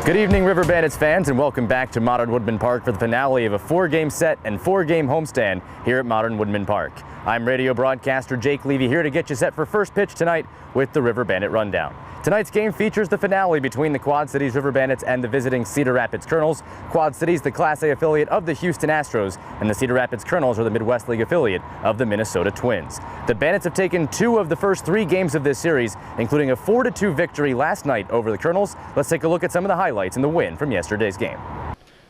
Good evening, River Bandits fans, and welcome back to Modern Woodmen Park for the finale of a 4-game set and 4-game homestand here at Modern Woodmen Park. I'm radio broadcaster Jake Levy here to get you set for first pitch tonight with the River Bandit Rundown. Tonight's game features the finale between the Quad Cities River Bandits and the visiting Cedar Rapids Kernels. Quad Cities, the Class A affiliate of the Houston Astros, and the Cedar Rapids Kernels are the Midwest League affiliate of the Minnesota Twins. The Bandits have taken 2 of the first 3 games of this series, including a 4-2 victory last night over the Kernels. Let's take a look at some of the highlights in the win from yesterday's game.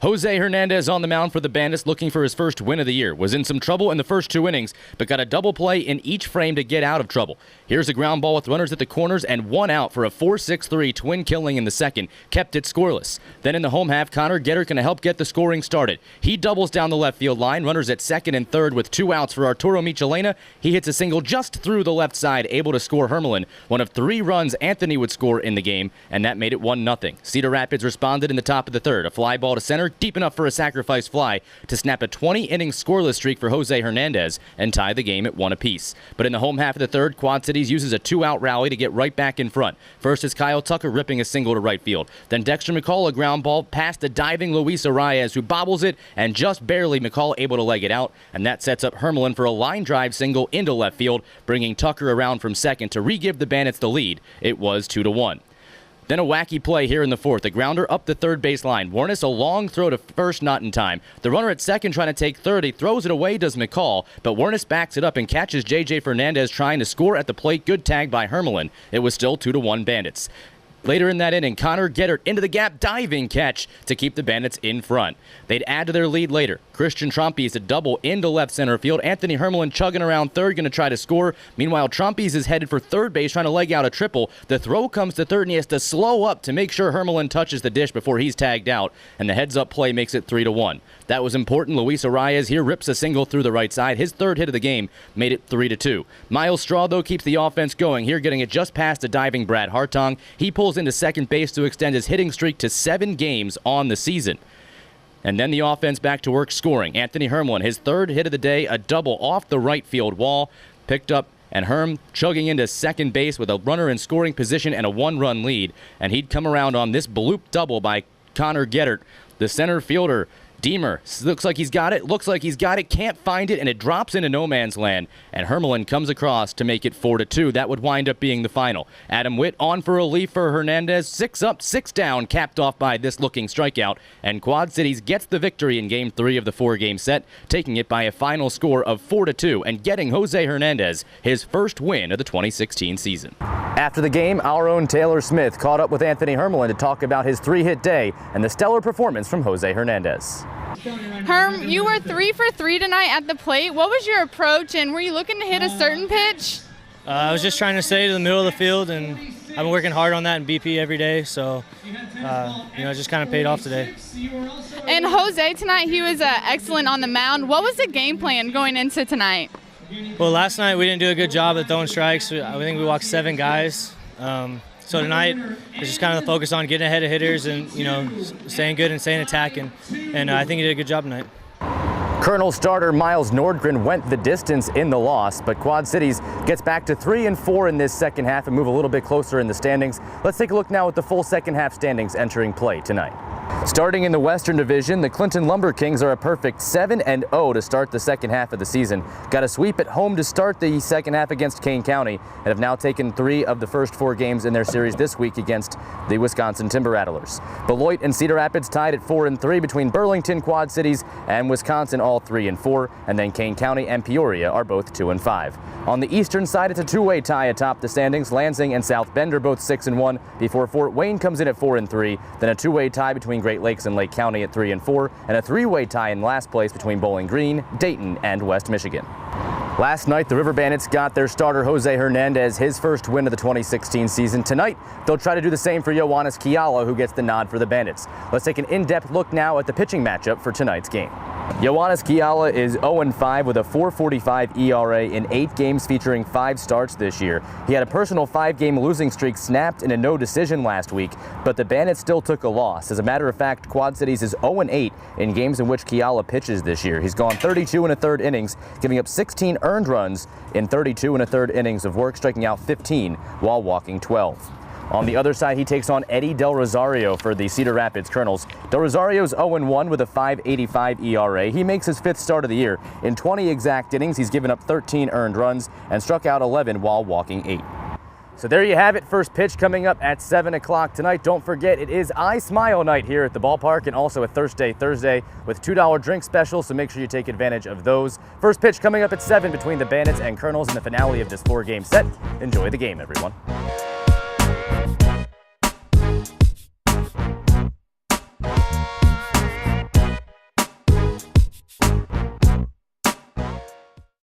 Jose Hernandez on the mound for the Bandits, looking for his first win of the year. Was in some trouble in the first 2 innings, but got a double play in each frame to get out of trouble. Here's a ground ball with runners at the corners and 1 out for a 4-6-3 twin killing in the second. Kept it scoreless. Then in the home half, Connor Gettert going to help get the scoring started. He doubles down the left field line. Runners at second and third with 2 outs for Arturo Michelena. He hits a single just through the left side, able to score Hermelyn. One of 3 runs Anthony would score in the game, and that made it 1-0. Cedar Rapids responded in the top of the third. A fly ball to center, deep enough for a sacrifice fly to snap a 20-inning scoreless streak for Jose Hernandez and tie the game at 1 apiece. But in the home half of the third, Quad Cities uses a 2-out rally to get right back in front. First is Kyle Tucker ripping a single to right field. Then Dexter McCall, a ground ball past a diving Luis Arias, who bobbles it, and just barely McCall able to leg it out. And that sets up Hermelyn for a line drive single into left field, bringing Tucker around from second to re-give the Bandits the lead. It was 2-1. Then a wacky play here in the fourth. A grounder up the third base line. Warnes a long throw to first, not in time. The runner at second trying to take third. He throws it away, does McCall, but Warnes backs it up and catches J.J. Fernandez trying to score at the plate. Good tag by Hermelyn. It was still 2-1 Bandits. Later in that inning, Connor Gettert into the gap, diving catch to keep the Bandits in front. They'd add to their lead later. Christian Trompies a double into left center field. Anthony Hermelyn chugging around third, going to try to score. Meanwhile, Trompies is headed for third base, trying to leg out a triple. The throw comes to third, and he has to slow up to make sure Hermelyn touches the dish before he's tagged out, and the heads-up play makes it 3-1. That was important. Luis Arias here rips a single through the right side. His third hit of the game made it 3-2. Miles Straw, though, keeps the offense going here, getting it just past a diving Brad Hartong. He pulls into second base to extend his hitting streak to 7 games on the season. And then the offense back to work scoring. Anthony Hermelyn, his third hit of the day, a double off the right field wall, picked up, and Herm chugging into second base with a runner in scoring position and a 1-run lead. And he'd come around on this bloop double by Connor Gettert. The center fielder, Deemer, looks like he's got it, can't find it, and it drops into no man's land. And Hermelyn comes across to make it 4-2. That would wind up being the final. Adam Witt on for a relief for Hernandez. 6 up, 6 down, capped off by this looking strikeout. And Quad Cities gets the victory in Game 3 of the 4-game set, taking it by a final score of 4-2 and getting Jose Hernandez his first win of the 2016 season. After the game, our own Taylor Smith caught up with Anthony Hermelyn to talk about his 3-hit day and the stellar performance from Jose Hernandez. Herm, you were 3 for 3 tonight at the plate. What was your approach, and were you looking to hit a certain pitch? I was just trying to stay to the middle of the field, and I've been working hard on that in BP every day, so it just kind of paid off today. And Jose tonight, he was excellent on the mound. What was the game plan going into tonight? Well, last night we didn't do a good job at throwing strikes. I think we walked 7 guys. So tonight, it's just kind of the focus on getting ahead of hitters and, staying good and staying attacking. And I think he did a good job tonight. Colonel starter Miles Nordgren went the distance in the loss, but Quad Cities gets back to 3-4 in this second half and move a little bit closer in the standings. Let's take a look now at the full second half standings entering play tonight. Starting in the Western Division, the Clinton Lumber Kings are a perfect 7-0 to start the second half of the season. Got a sweep at home to start the second half against Kane County and have now taken 3 of the first 4 games in their series this week against the Wisconsin Timber Rattlers. Beloit and Cedar Rapids tied at 4-3 between Burlington, Quad Cities, and Wisconsin all 3-4, and then Kane County and Peoria are both 2-5. On the eastern side, it's a 2-way tie atop the standings. Lansing and South Bend are both 6-1 before Fort Wayne comes in at 4-3, then a 2-way tie between Great Lakes and Lake County at 3-4, and a 3-way tie in last place between Bowling Green, Dayton, and West Michigan. Last night, the River Bandits got their starter Jose Hernandez his first win of the 2016 season. Tonight, they'll try to do the same for Yohannes Kiala, who gets the nod for the Bandits. Let's take an in-depth look now at the pitching matchup for tonight's game. Yohannes Kiala is 0-5 with a 4.45 ERA in 8 games featuring 5 starts this year. He had a personal 5-game losing streak snapped in a no decision last week, but the Bandits still took a loss. As a matter of fact, Quad Cities is 0-8 in games in which Kiala pitches this year. He's gone 32 1/3 innings, giving up 16 earned runs in 32 1/3 innings of work, striking out 15 while walking 12. On the other side, he takes on Eddie Del Rosario for the Cedar Rapids Kernels. Del Rosario's 0-1 with a 5.85 ERA. He makes his 5th start of the year. In 20 exact innings, he's given up 13 earned runs and struck out 11 while walking 8. So there you have it. First pitch coming up at 7 o'clock tonight. Don't forget, it is I Smile night here at the ballpark and also a Thursday with $2 drink specials, so make sure you take advantage of those. First pitch coming up at 7 between the Bandits and Kernels in the finale of this 4-game set. Enjoy the game, everyone.